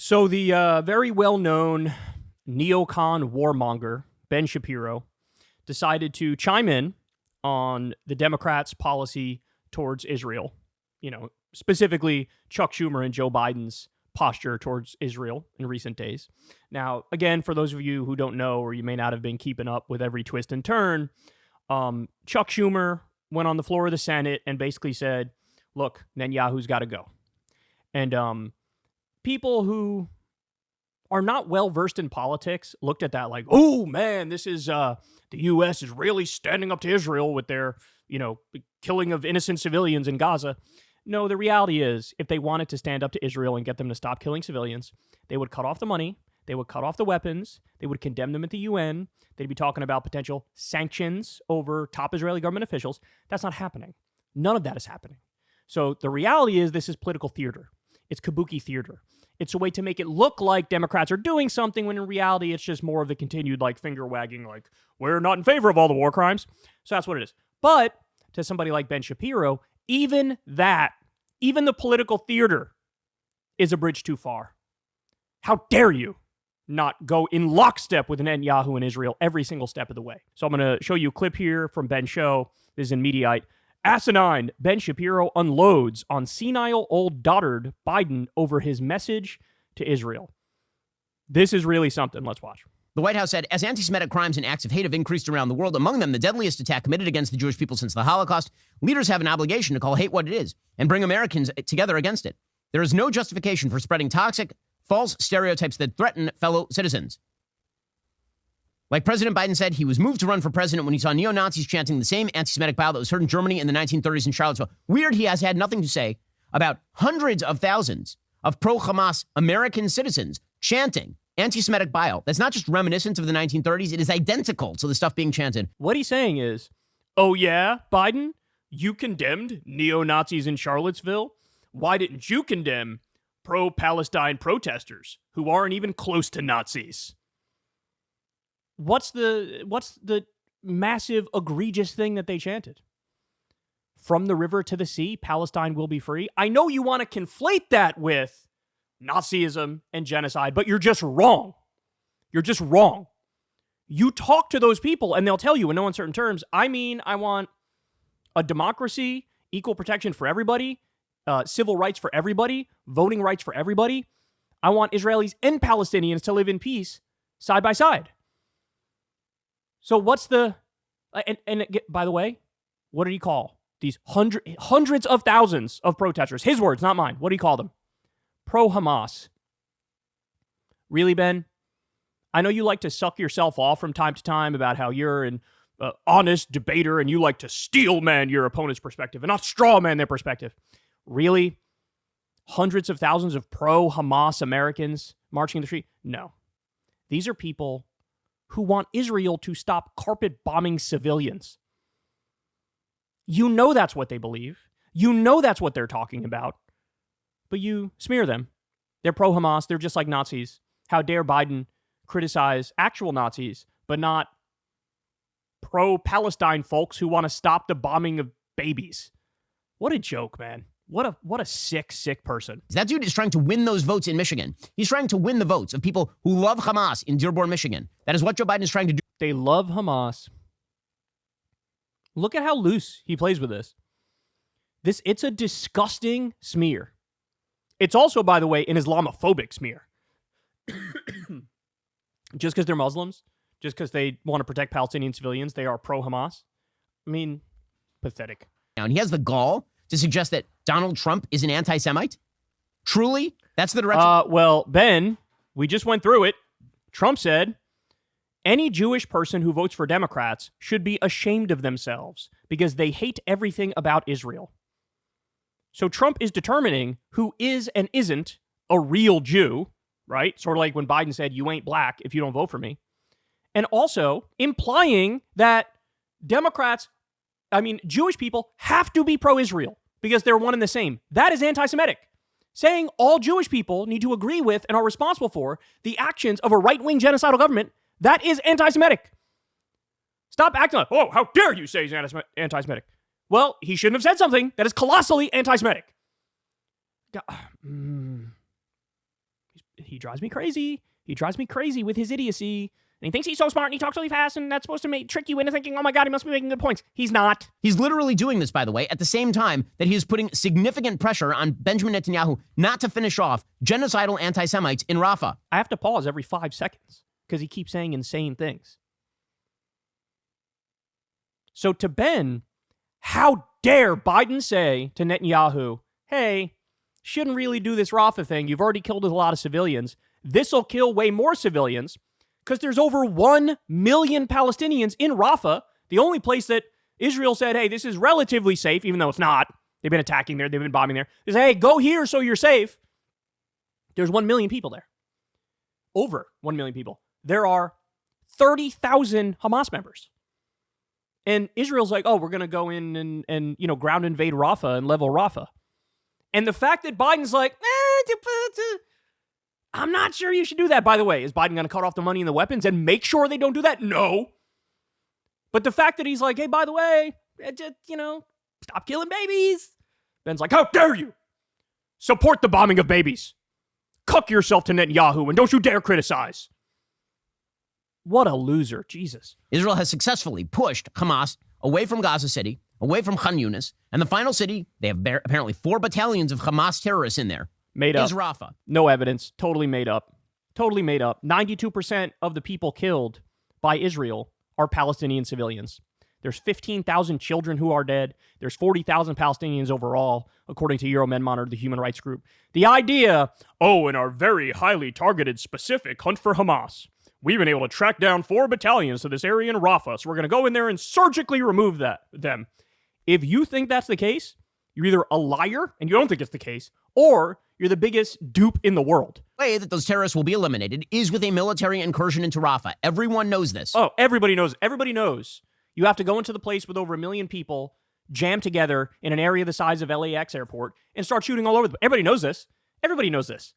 So the very well-known neocon warmonger, Ben Shapiro, decided to chime in on the Democrats' policy towards Israel. You know, specifically Chuck Schumer and Joe Biden's posture towards Israel in recent days. Now, again, for those of you who don't know, or you may not have been keeping up with every twist and turn, Chuck Schumer went on the floor of the Senate and basically said, look, Netanyahu's got to go. And people who are not well versed in politics looked at that like, oh man, this is the U.S. is really standing up to Israel with their, killing of innocent civilians in Gaza. No, the reality is, if they wanted to stand up to Israel and get them to stop killing civilians, they would cut off the money, they would cut off the weapons, they would condemn them at the UN, they'd be talking about potential sanctions over top Israeli government officials. That's not happening. None of that is happening. So the reality is this is political theater. It's kabuki theater. It's a way to make it look like Democrats are doing something when in reality it's just more of the continued finger wagging, we're not in favor of all the war crimes. So that's what it is. But to somebody like Ben Shapiro, even the political theater is a bridge too far. How dare you not go in lockstep with Netanyahu and Israel every single step of the way? So I'm going to show you a clip here from Ben's show. This is in Mediaite. Asinine, Ben Shapiro unloads on senile old dotard Biden over his message to Israel. This is really something. Let's watch. The White House said, as anti-Semitic crimes and acts of hate have increased around the world, among them the deadliest attack committed against the Jewish people since the Holocaust, leaders have an obligation to call hate what it is and bring Americans together against it. There is no justification for spreading toxic, false stereotypes that threaten fellow citizens. Like President Biden said, he was moved to run for president when he saw neo-Nazis chanting the same anti-Semitic bile that was heard in Germany in the 1930s in Charlottesville. Weird he has had nothing to say about hundreds of thousands of pro-Hamas American citizens chanting anti-Semitic bile. That's not just reminiscent of the 1930s. It is identical to the stuff being chanted. What he's saying is, oh yeah, Biden, you condemned neo-Nazis in Charlottesville? Why didn't you condemn pro-Palestine protesters who aren't even close to Nazis? What's the massive, egregious thing that they chanted? From the river to the sea, Palestine will be free. I know you want to conflate that with Nazism and genocide, but you're just wrong. You're just wrong. You talk to those people and they'll tell you in no uncertain terms, I want a democracy, equal protection for everybody, civil rights for everybody, voting rights for everybody. I want Israelis and Palestinians to live in peace side by side. So what's the, and by the way, what did he call these hundreds of thousands of protesters? His words, not mine. What do you call them? Pro-Hamas. Really, Ben? I know you like to suck yourself off from time to time about how you're an honest debater and you like to steel man your opponent's perspective and not straw man their perspective. Really? Hundreds of thousands of pro-Hamas Americans marching in the street? No. These are people who want Israel to stop carpet bombing civilians. You know that's what they believe. You know that's what they're talking about. But you smear them. They're pro-Hamas. They're just like Nazis. How dare Biden criticize actual Nazis, but not pro-Palestine folks who want to stop the bombing of babies? What a joke, man. What a sick person. That dude is trying to win those votes in Michigan. He's trying to win the votes of people who love Hamas in Dearborn, Michigan. That is what Joe Biden is trying to do. They love Hamas. Look at how loose he plays with this. It's a disgusting smear. It's also, by the way, an Islamophobic smear. Just because they're Muslims, just because they want to protect Palestinian civilians, they are pro-Hamas. I mean, pathetic. And he has the gall to suggest that Donald Trump is an anti-Semite? Truly? That's the direction? Well, Ben, we just went through it. Trump said, any Jewish person who votes for Democrats should be ashamed of themselves because they hate everything about Israel. So Trump is determining who is and isn't a real Jew, right? Sort of like when Biden said, you ain't black if you don't vote for me. And also implying that Jewish people have to be pro-Israel because they're one and the same. That is anti-Semitic. Saying all Jewish people need to agree with and are responsible for the actions of a right-wing genocidal government, that is anti-Semitic. Stop acting like, oh, how dare you say he's anti-Semitic. Well, he shouldn't have said something that is colossally anti-Semitic. he drives me crazy. He drives me crazy with his idiocy. And he thinks he's so smart and he talks really fast and that's supposed to trick you into thinking, oh my God, he must be making good points. He's not. He's literally doing this, by the way, at the same time that he is putting significant pressure on Benjamin Netanyahu not to finish off genocidal anti-Semites in Rafah. I have to pause every 5 seconds because he keeps saying insane things. So to Ben, how dare Biden say to Netanyahu, hey, shouldn't really do this Rafah thing. You've already killed a lot of civilians. This'll kill way more civilians because there's over 1 million Palestinians in Rafah, the only place that Israel said, hey, this is relatively safe, even though it's not. They've been attacking there. They've been bombing there. They say, hey, go here so you're safe. There's 1 million people there. Over 1 million people. There are 30,000 Hamas members. And Israel's like, oh, we're going to go in and ground invade Rafah and level Rafah. And the fact that Biden's like, I'm not sure you should do that, by the way. Is Biden going to cut off the money and the weapons and make sure they don't do that? No. But the fact that he's like, hey, by the way, just, stop killing babies. Ben's like, how dare you support the bombing of babies? Cuck yourself to Netanyahu and don't you dare criticize. What a loser. Jesus. Israel has successfully pushed Hamas away from Gaza City, away from Khan Yunis, and the final city, they have apparently 4 battalions of Hamas terrorists in there. Made up. Is Rafah. No evidence. Totally made up. Totally made up. 92% of the people killed by Israel are Palestinian civilians. There's 15,000 children who are dead. There's 40,000 Palestinians overall, according to Euromed Monitor, the human rights group. The idea, in our very highly targeted, specific hunt for Hamas, we've been able to track down 4 battalions to this area in Rafah, so we're going to go in there and surgically remove them. If you think that's the case, you're either a liar and you don't think it's the case, or you're the biggest dupe in the world. The way that those terrorists will be eliminated is with a military incursion into Rafah. Everyone knows this. Oh, everybody knows. Everybody knows. You have to go into the place with over 1 million people, jam together in an area the size of LAX airport, and start shooting all over. Everybody knows this. Everybody knows this.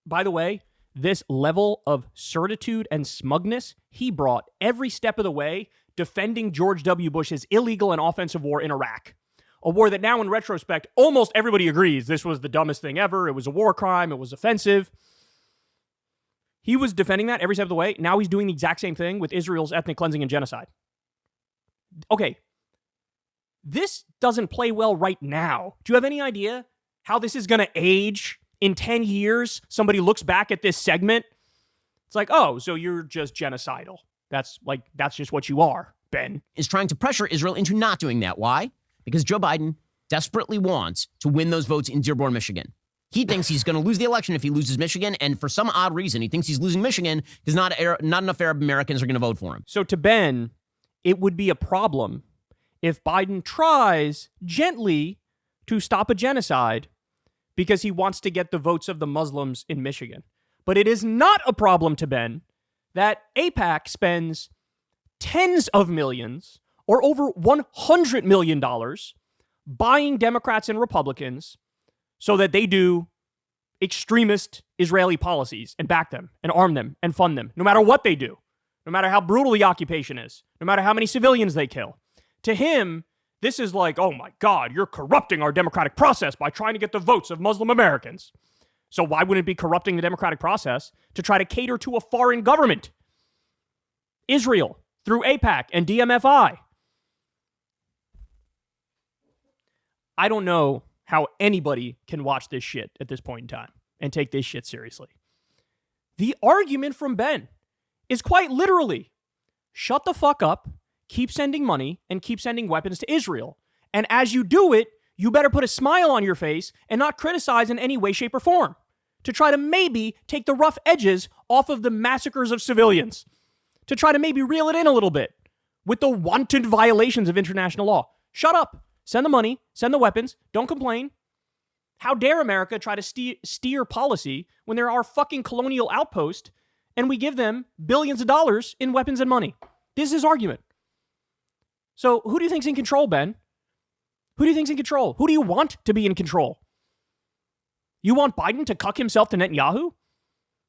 By the way, this level of certitude and smugness he brought every step of the way defending George W. Bush's illegal and offensive war in Iraq. A war that now, in retrospect, almost everybody agrees this was the dumbest thing ever. It was a war crime. It was offensive. He was defending that every step of the way. Now he's doing the exact same thing with Israel's ethnic cleansing and genocide. Okay, this doesn't play well right now. Do you have any idea how this is going to age in 10 years? Somebody looks back at this segment. It's like, oh, so you're just genocidal. That's just what you are, Ben. Is trying to pressure Israel into not doing that. Why? Because Joe Biden desperately wants to win those votes in Dearborn, Michigan. He thinks he's going to lose the election if he loses Michigan, and for some odd reason, he thinks he's losing Michigan because not enough Arab Americans are going to vote for him. So to Ben, it would be a problem if Biden tries gently to stop a genocide because he wants to get the votes of the Muslims in Michigan. But it is not a problem to Ben that AIPAC spends tens of millions or over $100 million buying Democrats and Republicans so that they do extremist Israeli policies and back them and arm them and fund them, no matter what they do, no matter how brutal the occupation is, no matter how many civilians they kill. To him, this is like, oh my God, you're corrupting our democratic process by trying to get the votes of Muslim Americans. So why wouldn't it be corrupting the democratic process to try to cater to a foreign government? Israel, through AIPAC and DMFI. I don't know how anybody can watch this shit at this point in time and take this shit seriously. The argument from Ben is quite literally, shut the fuck up, keep sending money, and keep sending weapons to Israel. And as you do it, you better put a smile on your face and not criticize in any way, shape, or form to try to maybe take the rough edges off of the massacres of civilians, to try to maybe reel it in a little bit with the wanton violations of international law. Shut up. Send the money, send the weapons, don't complain. How dare America try to steer policy when they're our fucking colonial outpost and we give them billions of dollars in weapons and money? This is his argument. So who do you think's in control, Ben? Who do you think's in control? Who do you want to be in control? You want Biden to cuck himself to Netanyahu?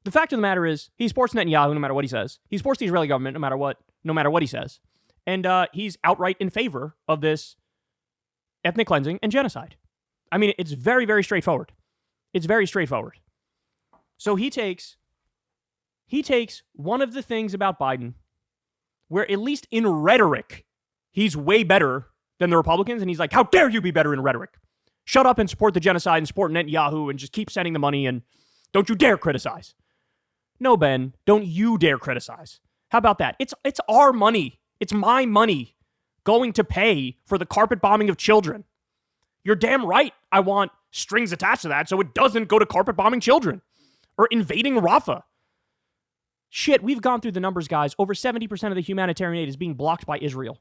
The fact of the matter is, he supports Netanyahu no matter what he says. He supports the Israeli government no matter what he says. And he's outright in favor of this ethnic cleansing and genocide. I mean, it's very, very straightforward. It's very straightforward. So he takes one of the things about Biden where, at least in rhetoric, he's way better than the Republicans, and he's like, how dare you be better in rhetoric? Shut up and support the genocide and support Netanyahu and just keep sending the money, and don't you dare criticize. No, Ben, don't you dare criticize. How about that? It's our money. It's my money going to pay for the carpet bombing of children. You're damn right I want strings attached to that so it doesn't go to carpet bombing children or invading Rafah. Shit, we've gone through the numbers, guys. Over 70% of the humanitarian aid is being blocked by Israel.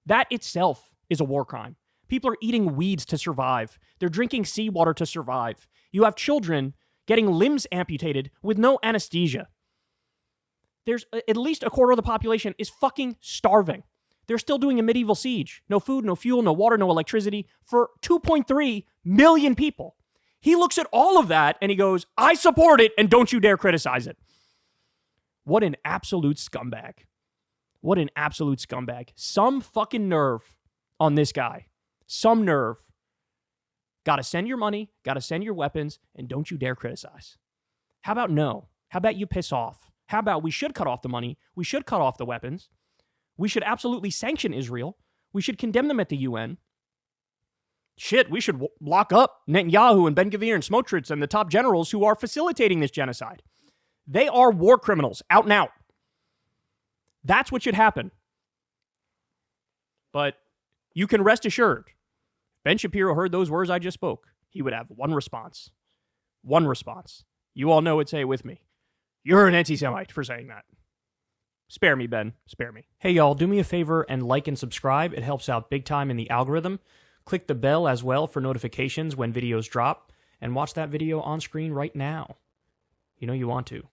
That itself is a war crime. People are eating weeds to survive. They're drinking seawater to survive. You have children getting limbs amputated with no anesthesia. There's at least a quarter of the population is fucking starving. They're still doing a medieval siege. No food, no fuel, no water, no electricity for 2.3 million people. He looks at all of that and he goes, I support it and don't you dare criticize it. What an absolute scumbag. What an absolute scumbag. Some fucking nerve on this guy. Some nerve. Gotta send your money, gotta send your weapons, and don't you dare criticize. How about no? How about you piss off? How about we should cut off the money? We should cut off the weapons. We should absolutely sanction Israel. We should condemn them at the UN. Shit, we should lock up Netanyahu and Ben-Gvir and Smotrich and the top generals who are facilitating this genocide. They are war criminals, out and out. That's what should happen. But you can rest assured, Ben Shapiro heard those words I just spoke. He would have one response. One response. You all know it. Say it with me. You're an anti-Semite for saying that. Spare me, Ben. Spare me. Hey, y'all, do me a favor and like and subscribe. It helps out big time in the algorithm. Click the bell as well for notifications when videos drop. And watch that video on screen right now. You know you want to.